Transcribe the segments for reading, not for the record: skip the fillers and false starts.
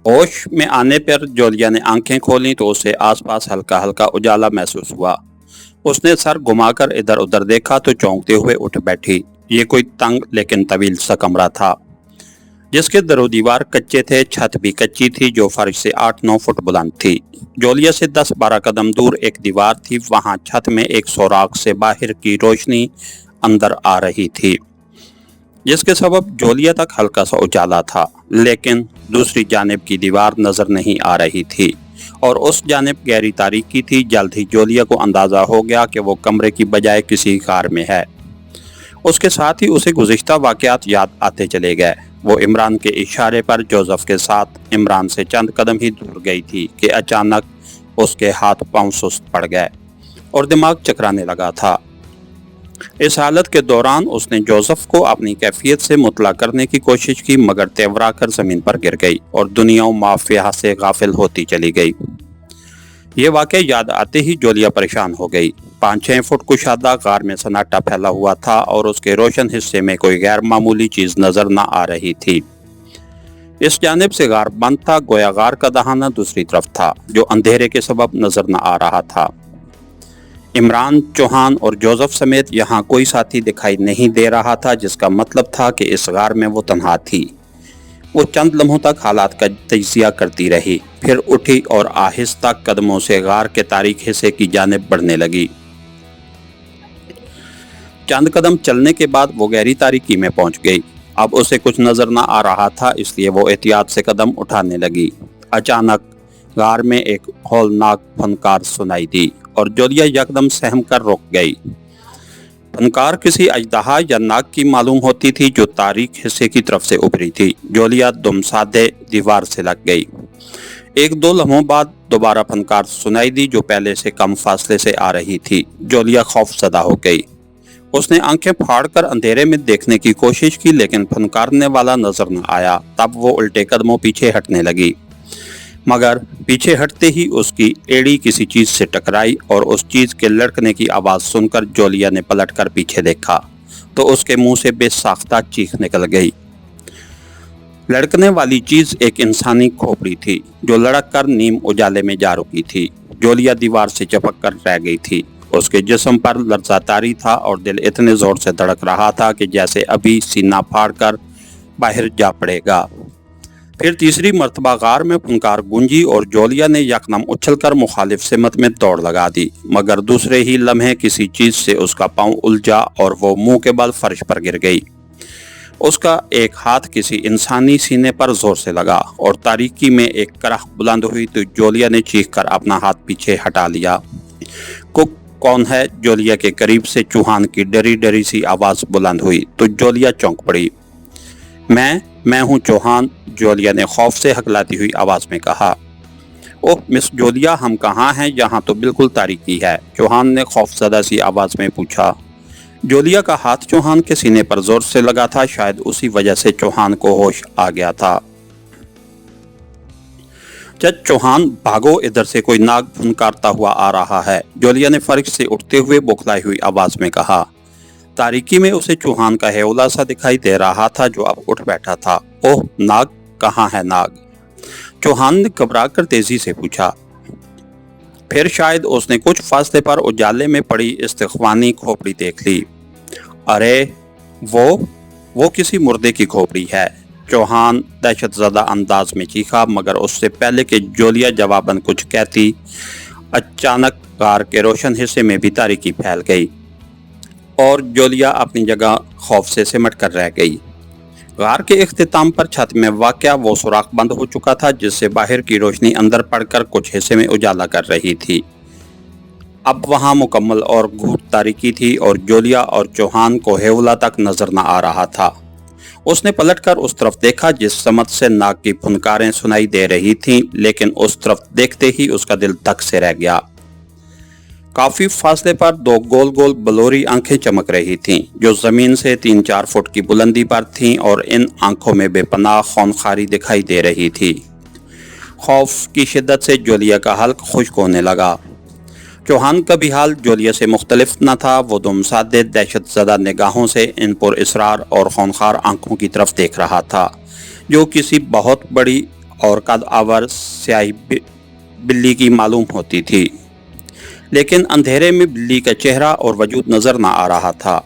ہوش میں آنے پر جولیا نے آنکھیں کھولیں تو اسے آس پاس ہلکا ہلکا اجالا محسوس ہوا۔ اس نے سر گھما کر ادھر ادھر دیکھا تو چونکتے ہوئے اٹھ بیٹھی۔ یہ کوئی تنگ لیکن طویل سا کمرہ تھا جس کے در و دیوار کچے تھے، چھت بھی کچی تھی جو فرش سے 8-9 فٹ بلند تھی۔ جولیا سے 10-12 قدم دور ایک دیوار تھی، وہاں چھت میں ایک سوراخ سے باہر کی روشنی اندر آ رہی تھی جس کے سبب جولیا تک ہلکا سا اجالا تھا، لیکن دوسری جانب کی دیوار نظر نہیں آ رہی تھی اور اس جانب گہری تاریکی تھی۔ جلد ہی جولیا کو اندازہ ہو گیا کہ وہ کمرے کی بجائے کسی غار میں ہے۔ اس کے ساتھ ہی اسے گزشتہ واقعات یاد آتے چلے گئے۔ وہ عمران کے اشارے پر جوزف کے ساتھ عمران سے چند قدم ہی دور گئی تھی کہ اچانک اس کے ہاتھ پاؤں سست پڑ گئے اور دماغ چکرانے لگا تھا۔ اس حالت کے دوران اس نے جوزف کو اپنی کیفیت سے مطلع کرنے کی کوشش کی، مگر تیورا کر زمین پر گر گئی اور دنیا و مافیہ سے غافل ہوتی چلی گئی۔ یہ واقعہ یاد آتے ہی جولیا پریشان ہو گئی۔ 5-6 فٹ کشادہ غار میں سناٹا پھیلا ہوا تھا اور اس کے روشن حصے میں کوئی غیر معمولی چیز نظر نہ آ رہی تھی۔ اس جانب سے غار بند تھا، گویا غار کا دہانہ دوسری طرف تھا جو اندھیرے کے سبب نظر نہ آ رہا تھا۔ عمران، چوہان اور جوزف سمیت یہاں کوئی ساتھی دکھائی نہیں دے رہا تھا، جس کا مطلب تھا کہ اس غار میں وہ تنہا تھی۔ وہ چند لمحوں تک حالات کا تجزیہ کرتی رہی، پھر اٹھی اور آہستہ قدموں سے غار کے تاریک حصے کی جانب بڑھنے لگی۔ چند قدم چلنے کے بعد وہ گہری تاریکی میں پہنچ گئی۔ اب اسے کچھ نظر نہ آ رہا تھا، اس لیے وہ احتیاط سے قدم اٹھانے لگی۔ اچانک غار میں ایک ہولناک پھنکار سنائی دی اور جولیا یکدم سہم کر رک گئی۔ پھنکار کسی اژدہا یا ناگ کی معلوم ہوتی تھی جو تاریک حصے کی طرف سے ابھری تھی۔ جولیا دم سادے دیوار سے لگ گئی۔ 1-2 لمحوں بعد دوبارہ پھنکار سنائی دی جو پہلے سے کم فاصلے سے آ رہی تھی۔ جولیا خوف زدہ ہو گئی۔ اس نے آنکھیں پھاڑ کر اندھیرے میں دیکھنے کی کوشش کی، لیکن پھنکارنے والا نظر نہ آیا۔ تب وہ الٹے قدموں پیچھے ہٹنے لگی، مگر پیچھے ہٹتے ہی اس کی ایڑی کسی چیز سے ٹکرائی اور اس چیز کے لڑکنے کی آواز سن کر جولیا نے پلٹ کر پیچھے دیکھا تو اس کے منہ سے بے ساختہ چیخ نکل گئی۔ لڑکنے والی چیز ایک انسانی کھوپڑی تھی جو لڑک کر نیم اجالے میں جا رکی تھی۔ جولیا دیوار سے چپک کر رہ گئی تھی۔ اس کے جسم پر لرزہ طاری تھا اور دل اتنے زور سے دھڑک رہا تھا کہ جیسے ابھی سینہ پھاڑ کر باہر جا پڑے گا۔ پھر تیسری مرتبہ غار میں پھنکار گونجی اور جولیا نے یکدم اچھل کر مخالف سمت میں دوڑ لگا دی، مگر دوسرے ہی لمحے کسی چیز سے اس کا پاؤں الجھا اور وہ منہ کے بل فرش پر گر گئی۔ اس کا ایک ہاتھ کسی انسانی سینے پر زور سے لگا اور تاریکی میں ایک کرہ بلند ہوئی تو جولیا نے چیخ کر اپنا ہاتھ پیچھے ہٹا لیا۔ کون ہے؟ جولیا کے قریب سے چوہان کی ڈری ڈری سی آواز بلند ہوئی تو جولیا چونک پڑی۔ میں ہوں چوہان، جولیا نے خوف سے ہکلاتی ہوئی آواز میں کہا۔ اوہ مس جولیا، ہم کہاں ہیں؟ یہاں تو بالکل تاریکی ہے، چوہان نے خوف زدہ سی آواز میں پوچھا۔ جولیا کا ہاتھ چوہان کے سینے پر زور سے لگا تھا، شاید اسی وجہ سے چوہان کو ہوش آ گیا تھا۔ چوہان بھاگو، ادھر سے کوئی ناگ پھنکارتا ہوا آ رہا ہے، جولیا نے فرش سے اٹھتے ہوئے بوکھلائی ہوئی آواز میں کہا۔ تاریکی میں اسے چوہان کا ہیولا سا دکھائی دے رہا تھا جو اب اٹھ بیٹھا تھا۔ اوہ ناگ، کہاں ہے ناگ؟ چوہان نے گھبرا کر تیزی سے پوچھا۔ پھر شاید اس نے کچھ فاصلے پر اجالے میں پڑی استخوانی کھوپڑی دیکھ لی۔ ارے وہ کسی مردے کی کھوپڑی ہے، چوہان دہشت زدہ انداز میں چیخا، مگر اس سے پہلے کہ جولیا جواباً کچھ کہتی، اچانک غار کے روشن حصے میں بھی تاریکی پھیل گئی اور جولیا اپنی جگہ خوف سے سمٹ کر رہ گئی۔ غار کے اختتام پر چھت میں واقع وہ سوراخ بند ہو چکا تھا جس سے باہر کی روشنی اندر پڑ کر کچھ حصے میں اجالا کر رہی تھی۔ اب وہاں مکمل اور گھوٹ تاریکی تھی اور جولیا اور چوہان کو ہیولا تک نظر نہ آ رہا تھا۔ اس نے پلٹ کر اس طرف دیکھا جس سمت سے ناگ کی پھنکاریں سنائی دے رہی تھیں، لیکن اس طرف دیکھتے ہی اس کا دل دھک سے رہ گیا۔ کافی فاصلے پر 2 گول گول بلوری آنکھیں چمک رہی تھیں جو زمین سے 3-4 فٹ کی بلندی پر تھیں اور ان آنکھوں میں بے پناہ خونخواری دکھائی دے رہی تھی۔ خوف کی شدت سے جولیا کا حلق خشک ہونے لگا۔ چوہان کا بھی حال جولیا سے مختلف نہ تھا، وہ دم سادے دہشت زدہ نگاہوں سے ان پر اسرار اور خونخوار آنکھوں کی طرف دیکھ رہا تھا جو کسی بہت بڑی اور قد آور سیاہی بلی کی معلوم ہوتی تھی، لیکن اندھیرے میں بلی کا چہرہ اور وجود نظر نہ آ رہا تھا۔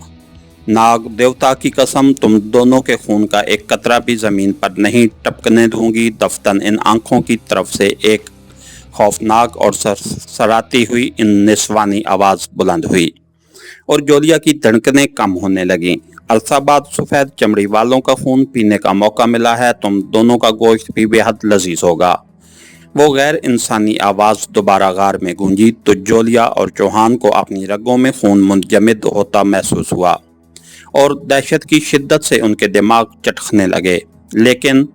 ناگ دیوتا کی قسم، تم دونوں کے خون کا ایک قطرہ بھی زمین پر نہیں ٹپکنے دوں گی۔ دفتن ان آنکھوں کی طرف سے ایک خوفناک اور سرسراتی ہوئی نسوانی آواز بلند ہوئی اور جولیا کی دھڑکنیں کم ہونے لگیں۔ عرصہ بعد سفید چمڑی والوں کا خون پینے کا موقع ملا ہے، تم دونوں کا گوشت بھی بے حد لذیذ ہوگا۔ وہ غیر انسانی آواز دوبارہ غار میں گونجی تو جولیا اور چوہان کو اپنی رگوں میں خون منجمد ہوتا محسوس ہوا اور دہشت کی شدت سے ان کے دماغ چٹکنے لگے، لیکن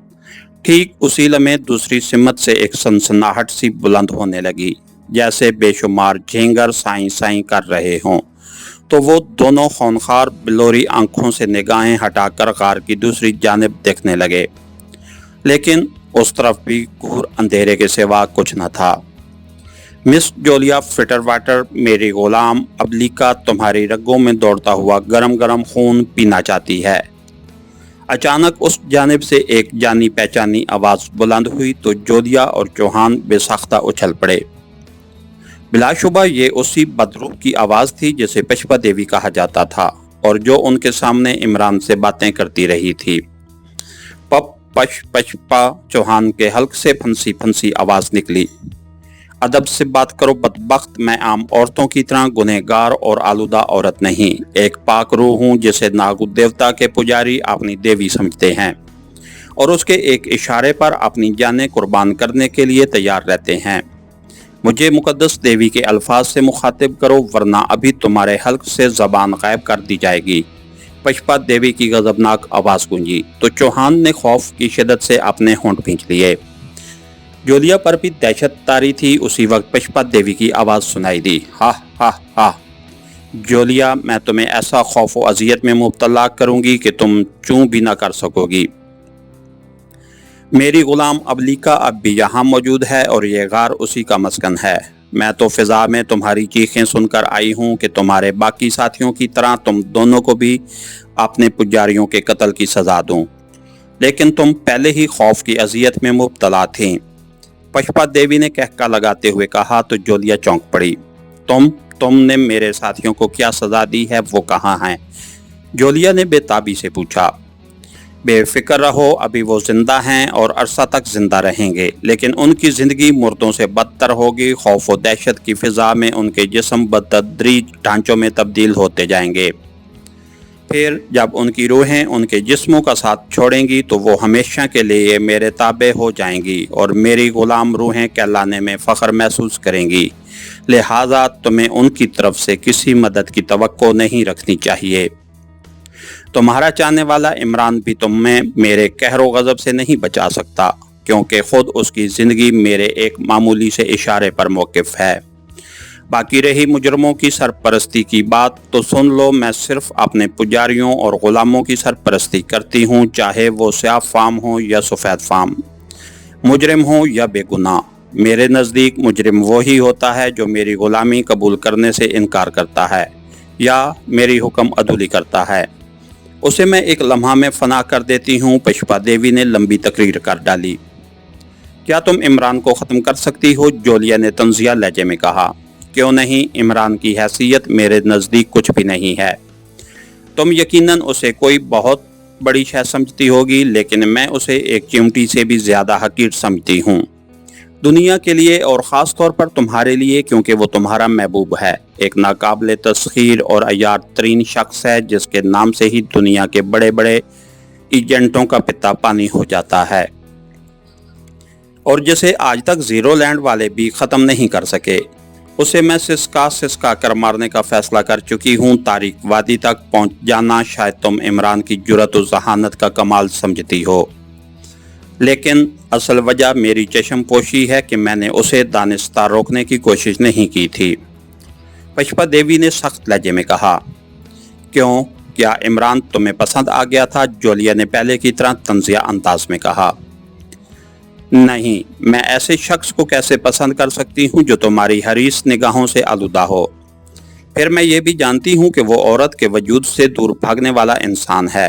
ٹھیک اسی لمحے دوسری سمت سے ایک سنسناہٹ سی بلند ہونے لگی، جیسے بے شمار جھینگر سائیں سائیں کر رہے ہوں۔ تو وہ دونوں خونخوار بلوری آنکھوں سے نگاہیں ہٹا کر غار کی دوسری جانب دیکھنے لگے، لیکن اس طرف بھی گھور اندھیرے کے سوا کچھ نہ تھا۔ مس جولیا فٹر واٹر، میری غلام ابلیکا تمہاری رگوں میں دوڑتا ہوا گرم گرم خون پینا چاہتی ہے۔ اچانک اس جانب سے ایک جانی پہچانی آواز بلند ہوئی تو جولیا اور چوہان بے ساختہ اچھل پڑے۔ بلا شبہ یہ اسی بدروح کی آواز تھی جسے پشپا دیوی کہا جاتا تھا اور جو ان کے سامنے عمران سے باتیں کرتی رہی تھی۔ پپ پش پشپا، چوہان کے حلق سے پھنسی پھنسی آواز نکلی۔ ادب سے بات کرو بدبخت، میں عام عورتوں کی طرح گنہگار اور آلودہ عورت نہیں، ایک پاک روح ہوں جسے ناگ دیوتا کے پجاری اپنی دیوی سمجھتے ہیں اور اس کے ایک اشارے پر اپنی جانیں قربان کرنے کے لیے تیار رہتے ہیں۔ مجھے مقدس دیوی کے الفاظ سے مخاطب کرو ورنہ ابھی تمہارے حلق سے زبان غائب کر دی جائے گی۔ پشپا دیوی کی غضبناک آواز گونجی تو چوہان نے خوف کی شدت سے اپنے ہونٹ بھینچ لیے۔ جولیا پر بھی دہشت طاری تھی۔ اسی وقت پشپا دیوی کی آواز سنائی دی، ہا ہا ہا، جولیا میں تمہیں ایسا خوف و اذیت میں مبتلا کروں گی کہ تم چوں بھی نہ کر سکو گی۔ میری غلام ابلیکا اب بھی یہاں موجود ہے اور یہ غار اسی کا مسکن ہے۔ میں تو فضا میں تمہاری چیخیں سن کر آئی ہوں کہ تمہارے باقی ساتھیوں کی طرح تم دونوں کو بھی اپنے پجاریوں کے قتل کی سزا دوں، لیکن تم پہلے ہی خوف کی اذیت میں مبتلا تھیں۔ پشپا دیوی نے کہکا لگاتے ہوئے کہا تو جولیا چونک پڑی۔ تم نے میرے ساتھیوں کو کیا سزا دی ہے، وہ کہاں ہیں؟ جولیا نے بے تابی سے پوچھا۔ بے فکر رہو، ابھی وہ زندہ ہیں اور عرصہ تک زندہ رہیں گے، لیکن ان کی زندگی مردوں سے بدتر ہوگی۔ خوف و دہشت کی فضا میں ان کے جسم بتدریج ڈھانچوں میں تبدیل ہوتے جائیں گے، پھر جب ان کی روحیں ان کے جسموں کا ساتھ چھوڑیں گی تو وہ ہمیشہ کے لیے میرے تابع ہو جائیں گی اور میری غلام روحیں کہلانے میں فخر محسوس کریں گی، لہٰذا تمہیں ان کی طرف سے کسی مدد کی توقع نہیں رکھنی چاہیے۔ تمہارا چاہنے والا عمران بھی تمہیں میرے قہر و غضب سے نہیں بچا سکتا، کیونکہ خود اس کی زندگی میرے ایک معمولی سے اشارے پر موقف ہے۔ باقی رہی مجرموں کی سرپرستی کی بات تو سن لو، میں صرف اپنے پجاریوں اور غلاموں کی سرپرستی کرتی ہوں، چاہے وہ سیاہ فام ہوں یا سفید فام، مجرم ہوں یا بے گناہ۔ میرے نزدیک مجرم وہی ہوتا ہے جو میری غلامی قبول کرنے سے انکار کرتا ہے یا میری حکم عدولی کرتا ہے، اسے میں ایک لمحہ میں فنا کر دیتی ہوں۔ پشپا دیوی نے لمبی تقریر کر ڈالی۔ کیا تم عمران کو ختم کر سکتی ہو؟ جولیا نے طنزیہ لہجے میں کہا۔ کیوں نہیں، عمران کی حیثیت میرے نزدیک کچھ بھی نہیں ہے۔ تم یقیناً اسے کوئی بہت بڑی شے سمجھتی ہوگی، لیکن میں اسے ایک چمٹی سے بھی زیادہ حقیر سمجھتی ہوں، دنیا کے لیے اور خاص طور پر تمہارے لیے، کیونکہ وہ تمہارا محبوب ہے، ایک ناقابل تسخیر اور عیار ترین شخص ہے جس کے نام سے ہی دنیا کے بڑے بڑے ایجنٹوں کا پتا پانی ہو جاتا ہے اور جسے آج تک زیرو لینڈ والے بھی ختم نہیں کر سکے۔ اسے میں سسکا کر مارنے کا فیصلہ کر چکی ہوں۔ تاریک وادی تک پہنچ جانا شاید تم عمران کی جرأت و ذہانت کا کمال سمجھتی ہو، لیکن اصل وجہ میری چشم پوشی ہے کہ میں نے اسے دانستہ روکنے کی کوشش نہیں کی تھی۔ پشپا دیوی نے سخت لہجے میں کہا۔ کیوں، کیا عمران تمہیں پسند آ گیا تھا؟ جولیا نے پہلے کی طرح طنزیہ انداز میں کہا۔ نہیں، میں ایسے شخص کو کیسے پسند کر سکتی ہوں جو تمہاری حریص نگاہوں سے آلودہ ہو؟ پھر میں یہ بھی جانتی ہوں کہ وہ عورت کے وجود سے دور بھاگنے والا انسان ہے۔